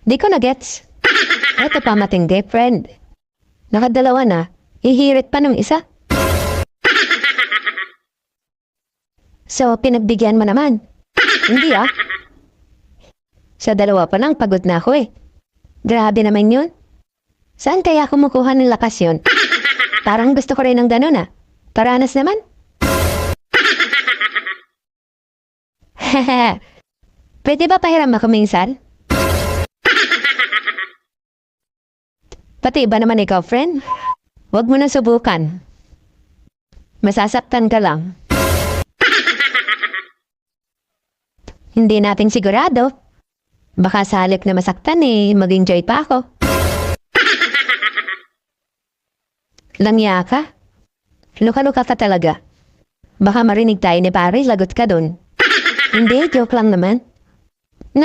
Di ko na gets. Eto pa matindi, friend. Nakadalawa na, ihirit pa ng isa. So, pinagbigyan mo naman. Hindi ah. Sa dalawa pa lang, pagod na ako eh. Grabe naman yun. Saan kaya kumukuha ng lakas yun? Parang gusto ko rin ng ganun ah. Paranas naman. Hehe. Pwede ba pahiram ako minsan? Pati ba naman ikaw, friend? Huwag mo na subukan. Masasaktan ka lang. Hindi natin sigurado. Baka sa halip na masaktan eh, mag-enjoy pa ako. Langya ka? Luka-luka ka talaga. Baka marinig tayo ni pare, lagot ka dun. Hindi, joke lang naman.